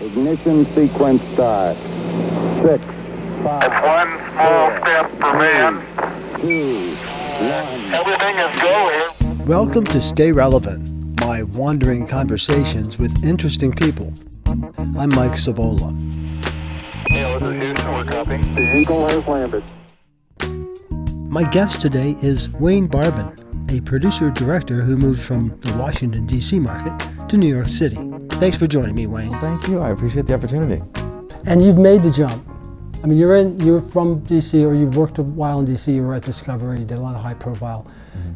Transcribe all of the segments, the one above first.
Ignition sequence start. 6, 5. It's one small step for man. 2, 1. Everything is go here. Welcome to Stay Relevant, my wandering conversations with interesting people. I'm Mike Sabola. Neil, this is Houston. We're copying. The Eagle has landed. My guest today is Wayne Barbin, a producer-director who moved from the Washington, D.C. market to New York City. Thanks for joining me, Wayne. Thank you. I appreciate the opportunity. And you've made the jump. I mean, you're from D.C., or you worked a while in D.C., you were at Discovery, you did a lot of high-profile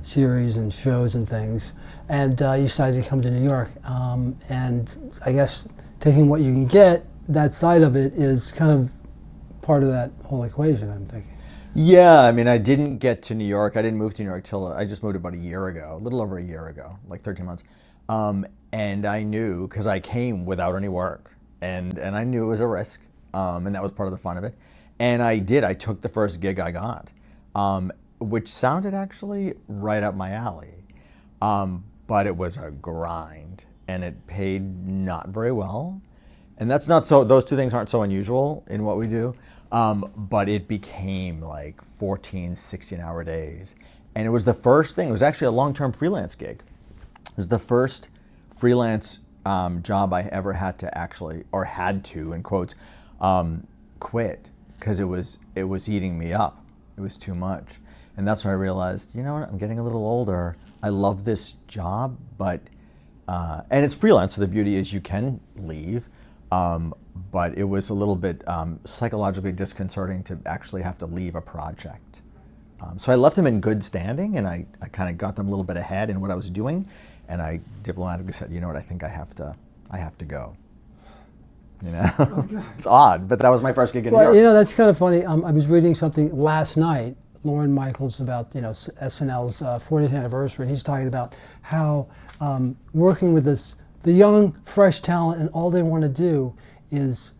series and shows and things, and you decided to come to New York. And I guess taking what you can get, that side of it is kind of part of that whole equation, I'm thinking. Yeah, I mean, I didn't get to New York. I didn't move to New York till I just moved about a year ago, a little over a year ago, like 13 months. And I knew, because I came without any work, and I knew it was a risk, and that was part of the fun of it. And I did. I took the first gig I got, which sounded actually right up my alley. But it was a grind, and it paid not very well. And that's not so, those two things aren't so unusual in what we do. But it became like 14, 16-hour days. And it was the first thing, it was actually a long-term freelance gig. It was the first freelance job I ever had to actually, or had to, in quotes, quit, because it was eating me up. It was too much. And that's when I realized, you know what, I'm getting a little older. I love this job, but, and it's freelance, so the beauty is you can leave. But it was a little bit psychologically disconcerting to actually have to leave a project. So I left them in good standing, and I kind of got them a little bit ahead in what I was doing, and I diplomatically said, you know what, I think I have to go. You know, it's odd, but that was my first gig in New York. Well, you know, that's kind of funny. I was reading something last night, Lorne Michaels, about, you know, SNL's 40th anniversary, and he's talking about how working with the young, fresh talent, and all they want to do is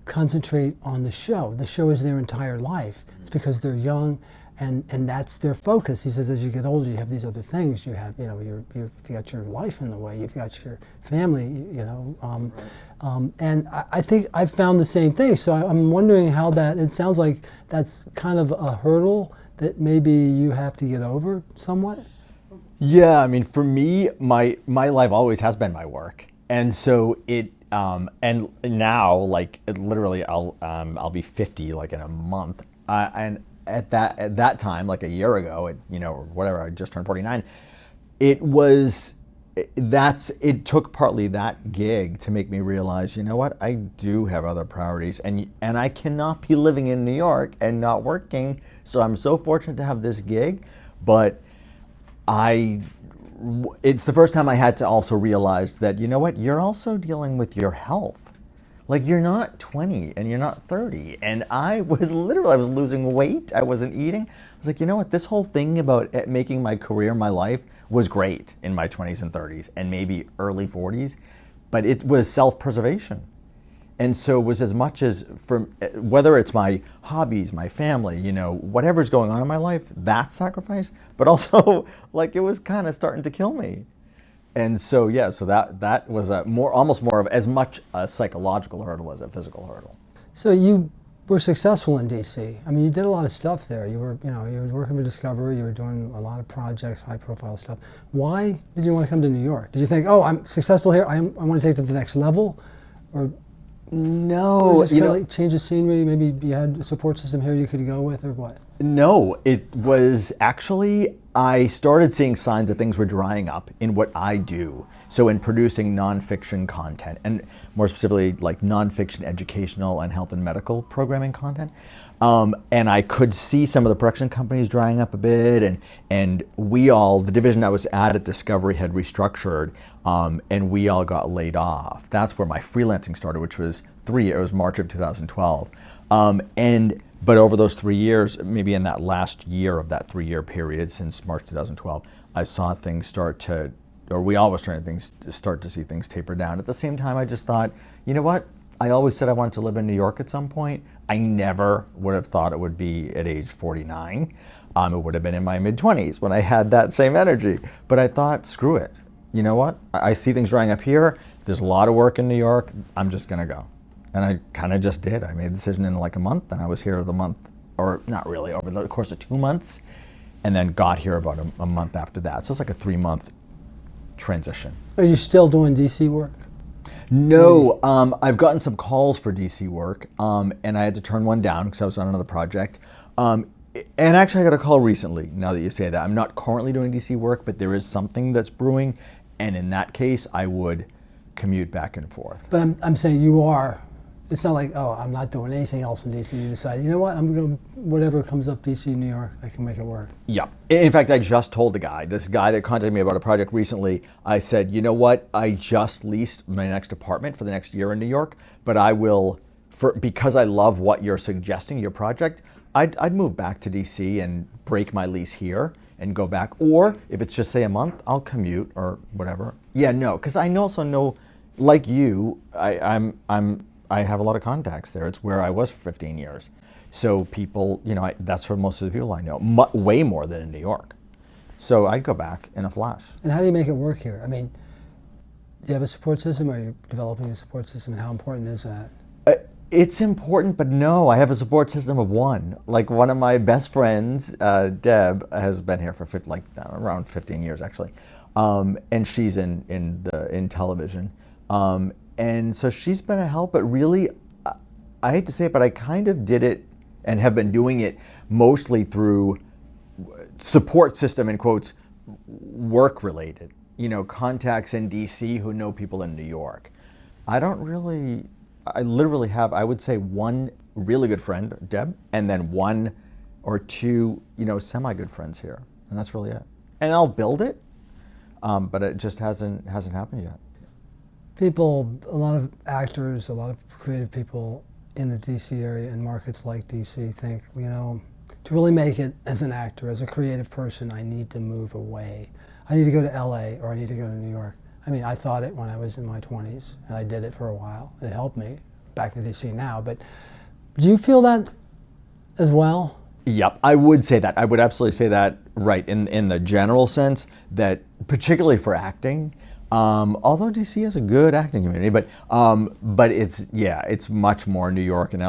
concentrate on the show. The show is their entire life. It's because they're young, and that's their focus. He says, as you get older, you have these other things. You have, you know, you've got your life in the way. You've got your family, you know. And I think I've found the same thing. So I'm wondering how that. It sounds like that's kind of a hurdle that maybe you have to get over somewhat. Yeah, I mean, for me, my life always has been my work, and so it. And now, like, literally, I'll be 50 like in a month, and at that time, like a year ago, you know, or whatever, I just turned 49. It took partly that gig to make me realize, you know what, I do have other priorities, and I cannot be living in New York and not working. So I'm so fortunate to have this gig, but it's the first time I had to also realize that, you know what, you're also dealing with your health. Like, you're not 20 and you're not 30. And I was losing weight. I wasn't eating. I was like, you know what, this whole thing about making my career, my life, was great in my 20s and 30s and maybe early 40s, but it was self-preservation. And so it was as much as, whether it's my hobbies, my family, you know, whatever's going on in my life, that's sacrifice, but also, like, it was kind of starting to kill me. And so, yeah, so that was almost more of as much a psychological hurdle as a physical hurdle. So you were successful in D.C. I mean, you did a lot of stuff there. You were working with Discovery, you were doing a lot of projects, high-profile stuff. Why did you want to come to New York? Did you think, oh, I'm successful here, I want to take it to the next level? Or no, you know, like change the scenery. Maybe you had a support system here you could go with, or what? No, it was actually, I started seeing signs that things were drying up in what I do. So in producing nonfiction content, and more specifically, like nonfiction educational and health and medical programming content. And I could see some of the production companies drying up a bit, and the division I was at Discovery had restructured, and we all got laid off. That's where my freelancing started, which was it was March of 2012. But over those 3 years, maybe in that last year of that 3-year period since March 2012, I saw things we all were starting to start to see things taper down. At the same time, I just thought, you know what? I always said I wanted to live in New York at some point. I never would have thought it would be at age 49. It would have been in my mid-20s when I had that same energy. But I thought, screw it. You know what? I see things drying up here. There's a lot of work in New York. I'm just going to go. And I kind of just did. I made the decision in like a month, and I was here the month, or not really, over the course of 2 months, and then got here about a month after that. So it's like a 3-month transition. Are you still doing DC work? No, I've gotten some calls for DC work, and I had to turn one down because I was on another project. And actually, I got a call recently, now that you say that. I'm not currently doing DC work, but there is something that's brewing, and in that case, I would commute back and forth. But I'm saying you are. It's not like, oh, I'm not doing anything else in DC. You decide, you know what, I'm going to, whatever comes up DC, New York, I can make it work. Yeah. In fact, I just told this guy that contacted me about a project recently, I said, you know what, I just leased my next apartment for the next year in New York, but I will, because I love what you're suggesting, your project, I'd move back to DC and break my lease here and go back. Or if it's just, say, a month, I'll commute or whatever. Yeah, no, because I also know, like you, I have a lot of contacts there. It's where I was for 15 years. So people, that's where most of the people I know, way more than in New York. So I'd go back in a flash. And how do you make it work here? I mean, do you have a support system, or are you developing a support system, and how important is that? It's important, but no, I have a support system of one. Like one of my best friends, Deb, has been here for around 15 years actually, and she's in television, and so she's been a help. But really, I hate to say it, but I kind of did it and have been doing it mostly through support system in quotes, work related. Contacts in DC who know people in New York. I literally have, I would say, one really good friend, Deb, and then one or two, semi-good friends here, and that's really it. And I'll build it, but it just hasn't happened yet. A lot of actors, a lot of creative people in the DC area and markets like DC think, to really make it as an actor, as a creative person, I need to move away. I need to go to LA, or I need to go to New York. I mean, I thought it when I was in my 20s, and I did it for a while. It helped me back in DC now, but do you feel that as well? Yep, I would say that. I would absolutely say that, right, in the general sense, that particularly for acting, although DC has a good acting community, but it's much more New York and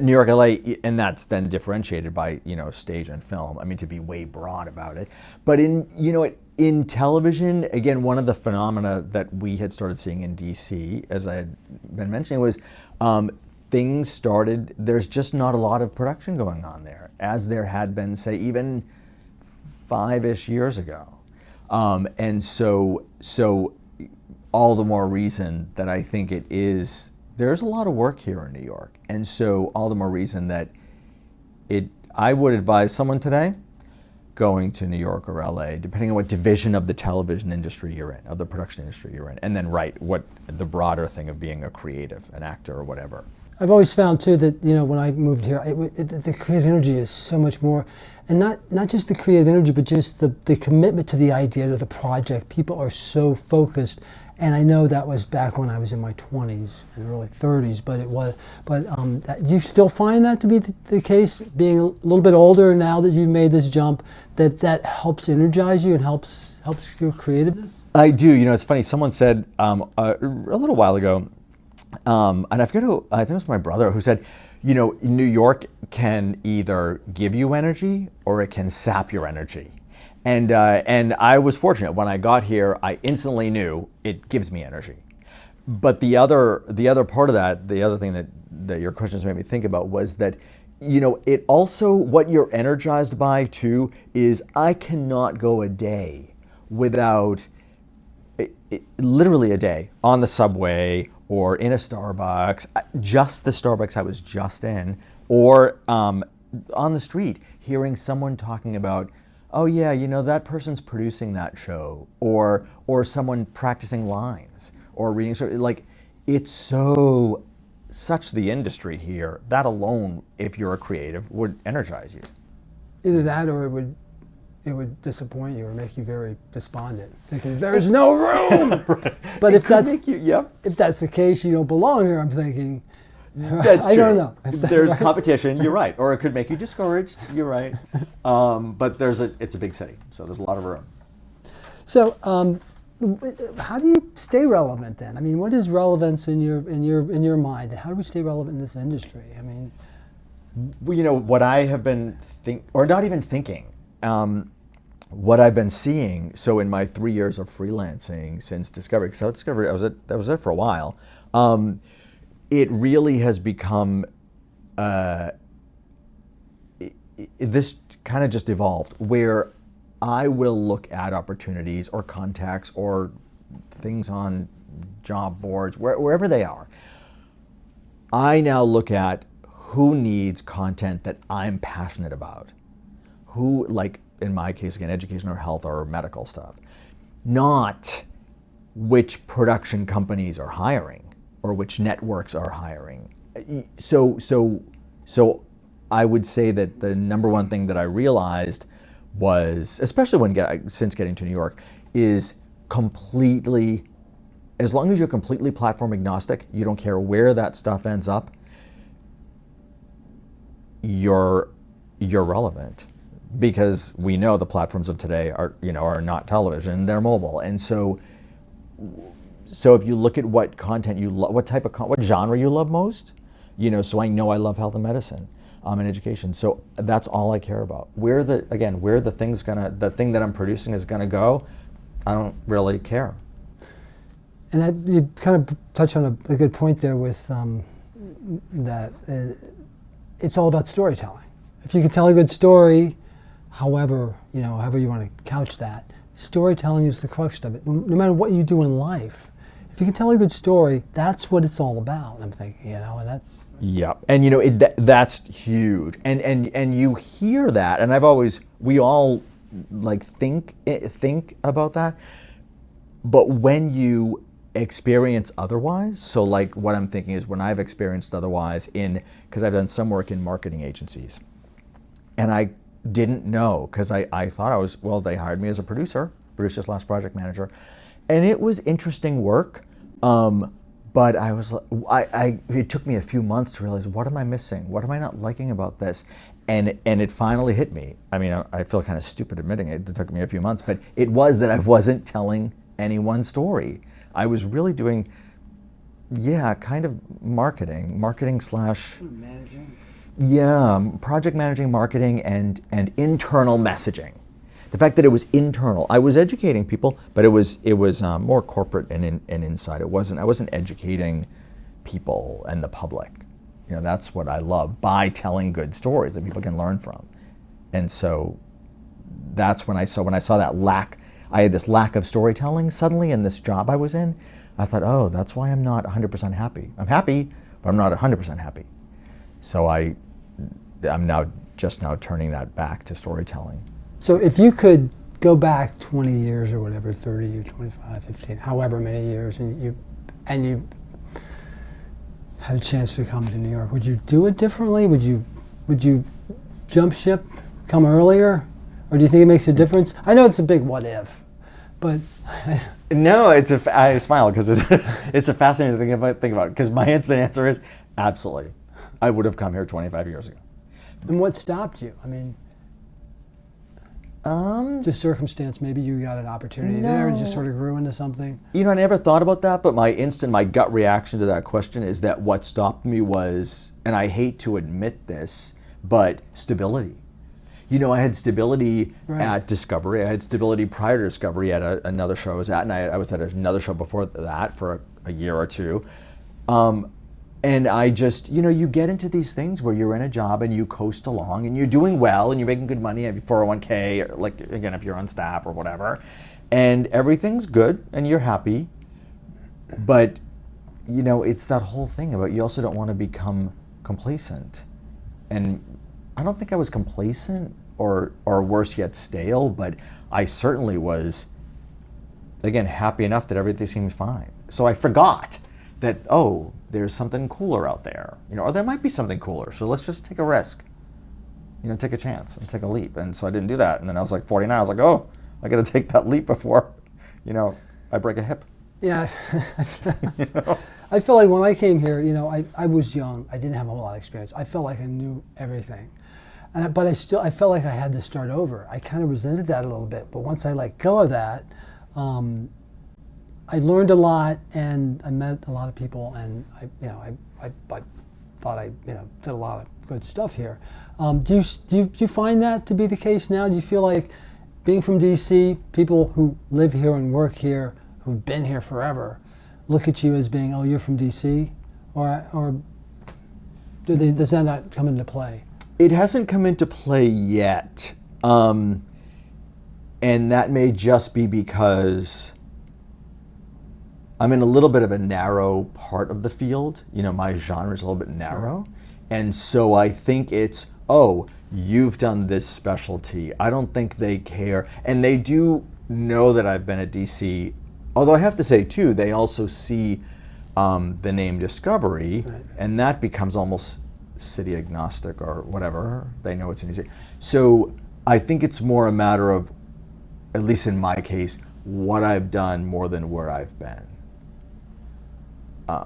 New York, LA, and that's then differentiated by, stage and film. I mean, to be way broad about it. But in television, again, one of the phenomena that we had started seeing in DC, as I had been mentioning, was things started, there's just not a lot of production going on there, as there had been, say, even 5-ish years ago. And so all the more reason that I think there's a lot of work here in New York. And so all the more reason that I would advise someone today going to New York or LA, depending on what division of the television industry you're in, of the production industry you're in, and then what the broader thing of being a creative, an actor or whatever. I've always found too that when I moved here, the creative energy is so much more, and not just the creative energy, but just the commitment to the idea, to the project. People are so focused, and I know that was back when I was in my 20s and early 30s. But do you still find that to be the case, being a little bit older now that you've made this jump, that helps energize you and helps your creativeness? I do. It's funny. Someone said a little while ago. And I forget who, I think it was my brother, who said, New York can either give you energy or it can sap your energy. And I was fortunate. When I got here, I instantly knew it gives me energy. But the other part of that, the other thing that your questions made me think about was that, it also, what you're energized by too, is I cannot go a day without, literally a day, on the subway, or in a Starbucks, just the Starbucks I was just in, or on the street, hearing someone talking about, oh yeah, that person's producing that show, or someone practicing lines, or reading, it's such the industry here, that alone, if you're a creative, would energize you. Either that, or it would disappoint you or make you very despondent, thinking there's no room. Right. But if that's if that's the case, you don't belong here. I'm thinking. That's true. I don't know. There's competition. You're right, or it could make you discouraged. You're right. But it's a big city, so there's a lot of room. So how do you stay relevant then? I mean, what is relevance in your mind? How do we stay relevant in this industry? I mean, Well, what I have been or not even thinking, what I've been seeing. So in my 3 years of freelancing since Discovery, because I was there for a while. It really has become. This kind of just evolved where I will look at opportunities or contacts or things on job boards, wherever they are. I now look at who needs content that I'm passionate about. Who, like in my case, again, education or health or medical stuff. Not which production companies are hiring or which networks are hiring. So I would say that the number one thing that I realized was, especially since getting to New York, is completely, as long as you're completely platform agnostic, you don't care where that stuff ends up, you're relevant, because we know the platforms of today are not television, they're mobile. And so if you look at what content you love, what genre you love most, so I know I love health and medicine. In education, so that's all I care about. Where the thing that I'm producing is gonna go, I don't really care. And you kind of touch on a good point there with that it's all about storytelling. If you can tell a good story, however you want to couch that, storytelling is the crux of it. No matter what you do in life, if you can tell a good story, that's what it's all about. I'm thinking, and that's. Yeah, and that's huge, and you hear that, and we all like think about that, but when you experience otherwise, so like what I'm thinking is when I've experienced otherwise because I've done some work in marketing agencies, and I didn't know, because I thought they hired me as a producer/project manager, and it was interesting work. But it took me a few months to realize, what am I missing? What am I not liking about this? And it finally hit me. I mean, I feel kind of stupid admitting it. It took me a few months, but it was that I wasn't telling any one story. I was really doing, kind of marketing slash. Managing. Yeah, project managing, marketing, and internal messaging. The fact that it was internal, I was educating people, but it was more corporate and inside. I wasn't educating people and the public. That's what I love, by telling good stories that people can learn from. And so that's when I saw that lack. I had this lack of storytelling suddenly in this job I was in. I thought, oh, that's why I'm not 100% happy. I'm happy, but I'm not 100% happy. So I'm now turning that back to storytelling. So if you could go back 20 years or whatever, 30 or 25, 15, however many years, and you had a chance to come to New York, would you do it differently? Would you jump ship, come earlier? Or do you think it makes a difference? I know it's a big what if, but... No, I smile because it's a fascinating thing to think about, because my instant answer is absolutely. I would have come here 25 years ago. And what stopped you? I mean... just circumstance, maybe you got an opportunity there and just sort of grew into something. I never thought about that, but my gut reaction to that question is that what stopped me was, and I hate to admit this, but stability. I had stability at Discovery. I had stability prior to Discovery at another show I was at, and I was at another show before that for a year or two. And I just, you get into these things where you're in a job and you coast along and you're doing well and you're making good money, and 401k, or like, again, if you're on staff or whatever, and everything's good and you're happy. But, it's that whole thing about, you also don't want to become complacent. And I don't think I was complacent or worse yet, stale, but I certainly was, again, happy enough that everything seemed fine. So I forgot that, oh, there's something cooler out there, or there might be something cooler. So let's just take a risk, take a chance and take a leap. And so I didn't do that. And then I was like 49. I was like, oh, I got to take that leap before, I break a hip. Yeah. I feel like when I came here, I was young. I didn't have a whole lot of experience. I felt like I knew everything. But I felt like I had to start over. I kind of resented that a little bit. But once I let go of that, I learned a lot, and I met a lot of people, and I thought I did a lot of good stuff here. Do you find that to be the case now? Do you feel like being from DC, people who live here and work here, who've been here forever, look at you as being, oh, you're from DC, or does that not come into play? It hasn't come into play yet, and that may just be because I'm in a little bit of a narrow part of the field. My genre is a little bit narrow. Sure. And so I think it's, oh, you've done this specialty. I don't think they care. And they do know that I've been at DC. Although I have to say, too, they also see the name Discovery, right, and that becomes almost city agnostic or whatever. They know it's in DC. So I think it's more a matter of, at least in my case, what I've done more than where I've been.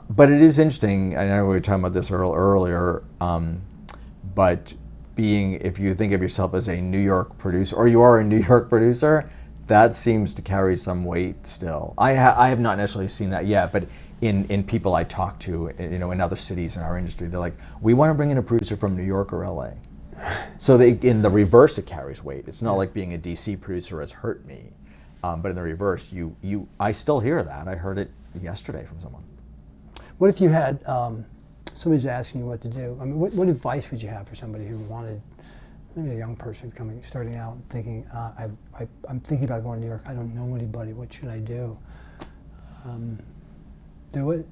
But it is interesting, I know we were talking about this earlier, but if you think of yourself as a New York producer, or you are a New York producer, that seems to carry some weight still. I have not necessarily seen that yet, but in people I talk to, in other cities in our industry, they're like, we want to bring in a producer from New York or LA. So in the reverse, it carries weight. It's not like being a DC producer has hurt me, but in the reverse, I still hear that. I heard it yesterday from someone. What if you had somebody's asking you what to do? I mean, what advice would you have for somebody who wanted, maybe a young person starting out, thinking, I'm thinking about going to New York. I don't know anybody. What should I do? Do it.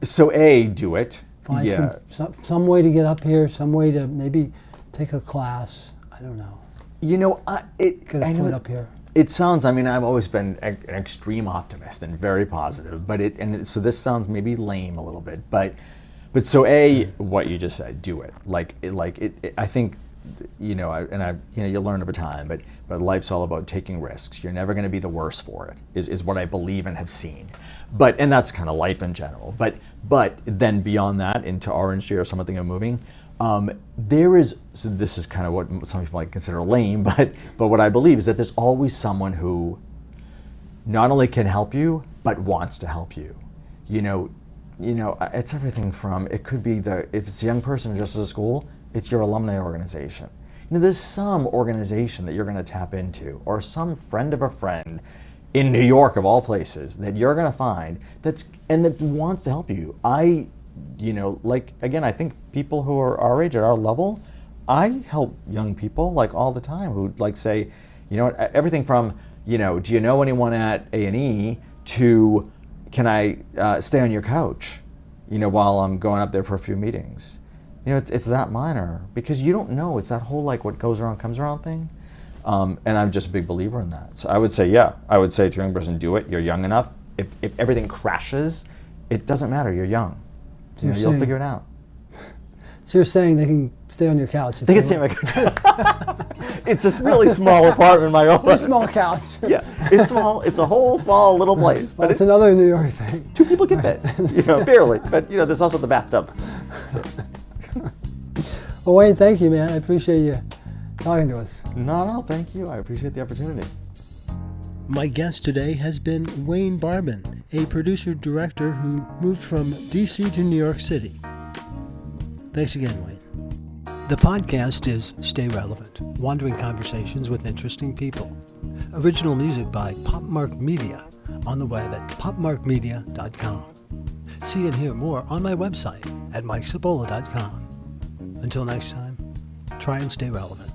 So do it. Find some way to get up here. Some way to maybe take a class. I don't know. Get a foot up here. It sounds, I've always been an extreme optimist and very positive, so this sounds maybe lame a little bit, but so what you just said, do it. I think, you learn over time, but life's all about taking risks. You're never going to be the worse for it, is what I believe and have seen. And that's kind of life in general. But then beyond that, into our industry or something of moving, so this is kind of what some people might consider lame, but what I believe is that there's always someone who not only can help you, but wants to help you. It's everything from, it could be if it's a young person just at a school, it's your alumni organization. There's some organization that you're going to tap into, or some friend of a friend in New York of all places that you're going to find that wants to help you. Again, I think people who are our age, at our level, I help young people all the time who say, everything from, do you know anyone at A&E to, can I stay on your couch, while I'm going up there for a few meetings. It's that minor, because you don't know. It's that whole what goes around comes around thing. And I'm just a big believer in that. So I would say to a young person, do it. You're young enough. If everything crashes, it doesn't matter. You're young. So you'll figure it out. So you're saying they can stay on your couch? They can stay on my couch. It's a really small apartment, my own. Very small couch. Yeah, it's small. It's a whole small little place. But it's another New York thing. 2 people can fit, barely. But there's also the bathtub. So. Well, Wayne, thank you, man. I appreciate you talking to us. No, thank you. I appreciate the opportunity. My guest today has been Wayne Barbin, a producer-director who moved from DC to New York City. Thanks again, Wayne. The podcast is Stay Relevant, wandering conversations with interesting people. Original music by Popmark Media, on the web at popmarkmedia.com. See and hear more on my website at mikecipolla.com. Until next time, try and stay relevant.